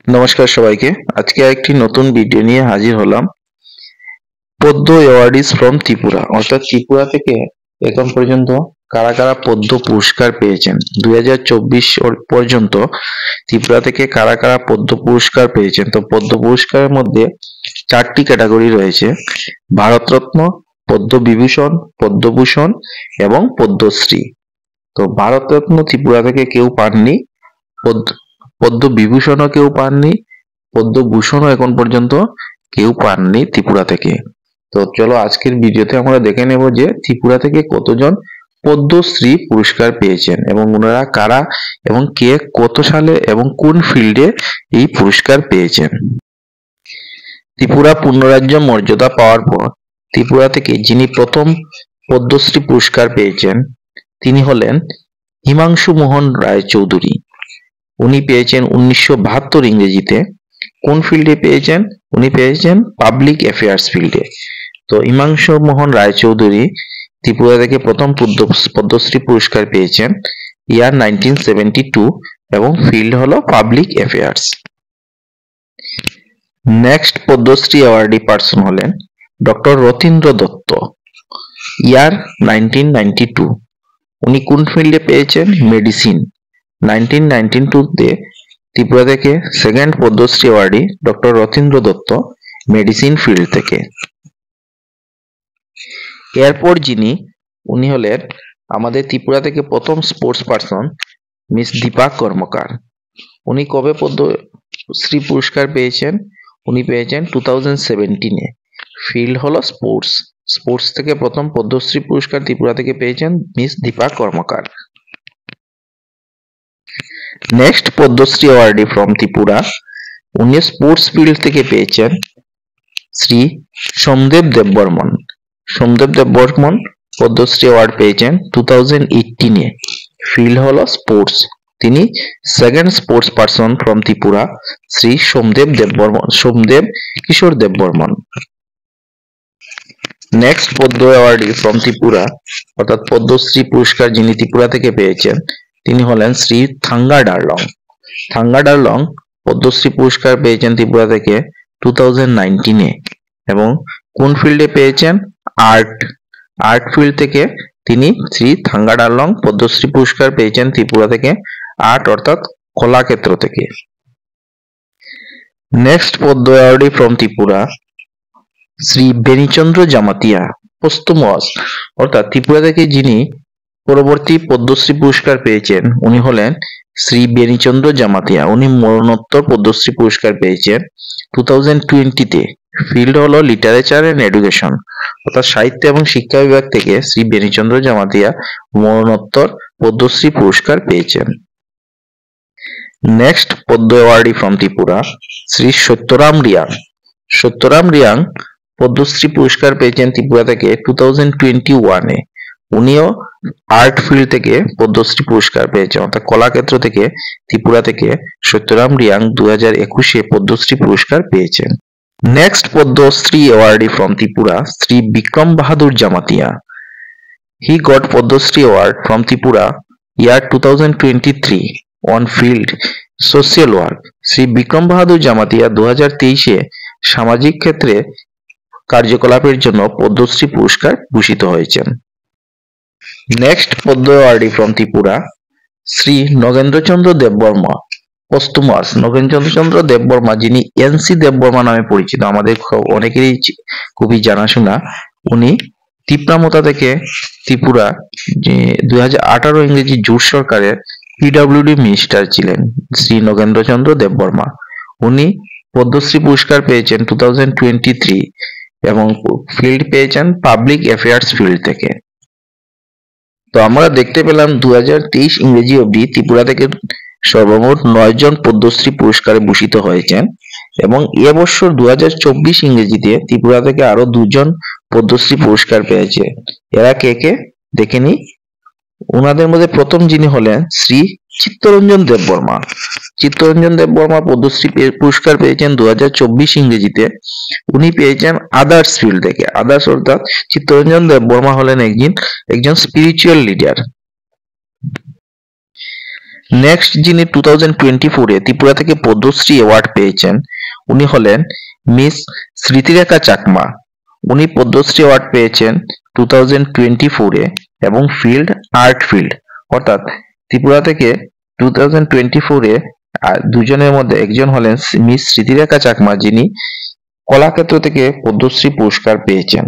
নমস্কার সবাইকে। আজকে একটি নতুন ভিডিও নিয়ে হাজির হলাম। পদ্ম অ্যাওয়ার্ডিজ ফ্রম ত্রিপুরা, অর্থাৎ ত্রিপুরা থেকে এখন পর্যন্ত কারা কারা পদ্ম পুরস্কার পেয়েছেন 2024 পর্যন্ত ত্রিপুরা থেকে কারা কারা পদ্ম পুরস্কার পেয়েছেন। তো পদ্ম পুরস্কারের মধ্যে 4টি ক্যাটাগরি রয়েছে: ভারতরত্ন, পদ্মবিভূষণ, পদ্মভূষণ এবং পদ্মশ্রী। তো ভারতরত্ন ত্রিপুরা থেকে কেউ পাননি, পদ্মবিভূষণও কেউ পাননি, পদ্মভূষণও এখন পর্যন্ত কেউ পাননি ত্রিপুরা থেকে। তো চলো আজকের ভিডিওতে আমরা দেখে নেব যে ত্রিপুরা থেকে কতজন পদ্মশ্রী পুরস্কার পেয়েছেন এবং ওনারা কারা এবং কে কত সালে এবং কোন ফিল্ডে এই পুরস্কার পেয়েছেন। ত্রিপুরা পূর্ণরাজ্য মর্যাদা পাওয়ার পর ত্রিপুরা থেকে যিনি প্রথম পদ্মশ্রী পুরস্কার পেয়েছেন তিনি হলেন হিমাংশু মোহন রায় চৌধুরী। উনি পেয়েছেন 1972 ইংরেজিতে। কোন ফিল্ডে পেয়েছেন? উনি পেয়েছেন পাবলিক অ্যাফেয়ার্স ফিল্ডে। তো হিমাংশু মোহন রায় চৌধুরী ত্রিপুরা থেকে প্রথম পদ্মশ্রী পুরস্কার পেয়েছেন ইয়ার 1972 এবং ফিল্ড হলো public affairs. Next Padmashri awardee person হলেন ডক্টর রথীন্দ্র দত্ত, ইয়ার 1992। উনি কোন ফিল্ডে পেয়েছেন? মেডিসিন। 1992-তে ত্রিপুরা থেকে second Padma Shri awardee doctor Rathindra Datta, medicine field থেকে। এরপর যিনি উনি হলেন আমাদের ত্রিপুরা থেকে প্রথম sports person miss Dipa Karmakar. উনি কবে পদ্মশ্রী পুরস্কার পেয়েছেন? উনি পেয়েছেন 2017-এ। ফিল্ড হলো স্পোর্টস। স্পোর্টস থেকে প্রথম পদ্মশ্রী পুরস্কার ত্রিপুরা থেকে পেয়েছেন miss Dipa Karmakar. Next Padmashri awardee from Tripura উনি স্পোর্টস ফিল্ড থেকে পেয়েছেন শ্রী সোমদেব দেববর্মন। সোমদেব দেববর্মন পদ্মশ্রী অ্যাওয়ার্ড পেয়েছেন 2018-এ। ফিল্ড হলো স্পোর্টস। তিনি second sports person from Tripura, Shri Somdev Kishore Debbarman. Next পদ্ম অ্যাওয়ার্ডি ফ্রম ত্রিপুরা, অর্থাৎ পদ্মশ্রী পুরস্কার যিনি ত্রিপুরা থেকে পেয়েছেন তিনি হলেন শ্রী থাঙ্গা ডারলং। থাঙ্গা ডারলং পদ্মশ্রী পুরস্কার পেয়েছেন ত্রিপুরা থেকে 2019-এ এবং কোন ফিল্ডে পেয়েছেন? আর্ট ফিল্ড থেকে তিনি শ্রী থাঙ্গা ডারলং পদ্মশ্রী পুরস্কার পেয়েছেন ত্রিপুরা থেকে, আর্ট অর্থাৎ কলাক্ষেত্র থেকে। নেক্সট পদ্ম অ্যাওয়ার্ডি ফ্রম ত্রিপুরা শ্রী বেনিচন্দ্র জামাতিয়া, পোস্তুমাস, অর্থাৎ ত্রিপুরা থেকে যিনি পরবর্তী পদ্মশ্রী পুরস্কার পেয়েছেন উনি হলেন শ্রী বেনিচন্দ্র জামাতিয়া। উনি মরণোত্তর পদ্মশ্রী পুরস্কার পেয়েছেন 2020-তে। ফিল্ড হলো লিটারেচার এন্ড এডুকেশন, অর্থাৎ সাহিত্য এবং শিক্ষা বিভাগ থেকে শ্রী বেনিচন্দ্র জামাতিয়া মরণোত্তর পদ্মশ্রী পুরস্কার পেয়েছেন। নেক্সট পদ্ম অ্যাওয়ার্ডি ফ্রম ত্রিপুরা শ্রী সত্যরাম রিয়াং। সত্যরাম রিয়াং পদ্মশ্রী পুরস্কার পেয়েছেন ত্রিপুরা থেকে 2021-এ। উনিও আর্ট ফিল্ড থেকে পদ্মশ্রী পুরস্কার পেয়েছেন, অর্থাৎ কলাক্ষেত্র থেকে ত্রিপুরা থেকে সত্যরাম রিয়াং 2021-এ পদ্মশ্রী পুরস্কার পেয়েছেন। Next Padmashri awardee from Tripura Shri Bikram Bahadur Jamatia. He got Padmashri award from Tripura year 2023 on field social work. Shri Bikram Bahadur Jamatia 2023-এ সামাজিক ক্ষেত্রে কার্যকলাপের জন্য পদ্মশ্রী পুরস্কার ভূষিত হয়েছেন। নেক্সট পদ্ম অ্যাওয়ার্ডি ফ্রম ত্রিপুরা শ্রী নগেন্দ্রচন্দ্র দেববর্মা, পোস্তুমাস। নগেন্দ্রচন্দ্র দেববর্মা যিনি এনসি দেববর্মা নামে পরিচিত, আমাদের অনেকেরই খুবই জানাশোনা। উনি তিপ্রামতা থেকে ত্রিপুরা 2018 ইংরেজি জোট সরকারের পিডব্লিউডি মিনিস্টার ছিলেন শ্রী নগেন্দ্রচন্দ্র দেববর্মা। উনি পদ্মশ্রী পুরস্কার পেয়েছেন 2023 এবং ফিল্ড পেয়েছেন পাবলিক অ্যাফেয়ার্স ফিল্ড থেকে। তো আমরা দেখতে পেলাম 2023 ইংরেজি অবধি ত্রিপুরা থেকে সর্বমোট 9 জন পদ্মশ্রী পুরস্কারে ভূষিত হয়েছেন এবং এবছর 2024 ইংরেজিতে ত্রিপুরা থেকে আরো 2 জন পদ্মশ্রী পুরস্কার পেয়েছে। এরা কে কে দেখে নি। ওনাদের মধ্যে প্রথম যিনি হলেন শ্রী চিত্তরঞ্জন দেববর্মা। চিত্তরঞ্জন দেববর্মা পদ্মশ্রী পুরস্কার পেয়েছেন 2024 ইংরেজিতে। উনি পেয়েছেন আদার্স ফিল্ড থেকে। আদার্স অর্থাৎ চিত্তরঞ্জন দেববর্মা হলেন একজন স্পিরিচুয়াল লিডার। নেক্সট যিনি 2024-এ ত্রিপুরা থেকে পদ্মশ্রী অ্যাওয়ার্ড পেয়েছেন উনি হলেন মিস স্মৃতিরেখা চাকমা। উনি পদ্মশ্রী অ্যাওয়ার্ড পেয়েছেন 2024-এ এবং ফিল্ড আর্ট ফিল্ড, অর্থাৎ ত্রিপুরা থেকে 2024-এ দুজনের মধ্যে একজন হলেন মিস স্মৃতিরেখা চাকমা, যিনি কলাক্ষেত্র থেকে পদ্মশ্রী পুরস্কার পেয়েছেন।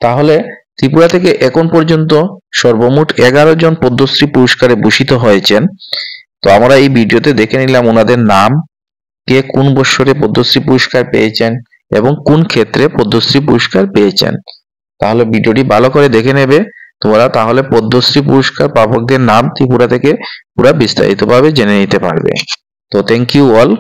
তাহলে ত্রিপুরা থেকে এখন পর্যন্ত সর্বমোট 11 জন পদ্মশ্রী পুরস্কারে ভূষিত হয়েছেন। তো আমরা এই ভিডিওতে দেখে নিলাম ওনাদের নাম, কে কোন বছরে পদ্মশ্রী পুরস্কার পেয়েছেন এবং কোন ক্ষেত্রে পদ্মশ্রী পুরস্কার পেয়েছেন। তাহলে ভিডিওটি ভালো করে দেখে নেবে তোমরা, তাহলে পদ্মশ্রী পুরস্কার প্রাপকদের নাম ত্রিপুরা থেকে পুরো বিস্তারিতভাবে জেনে নিতে পারবে। তো থ্যাংক ইউ অল।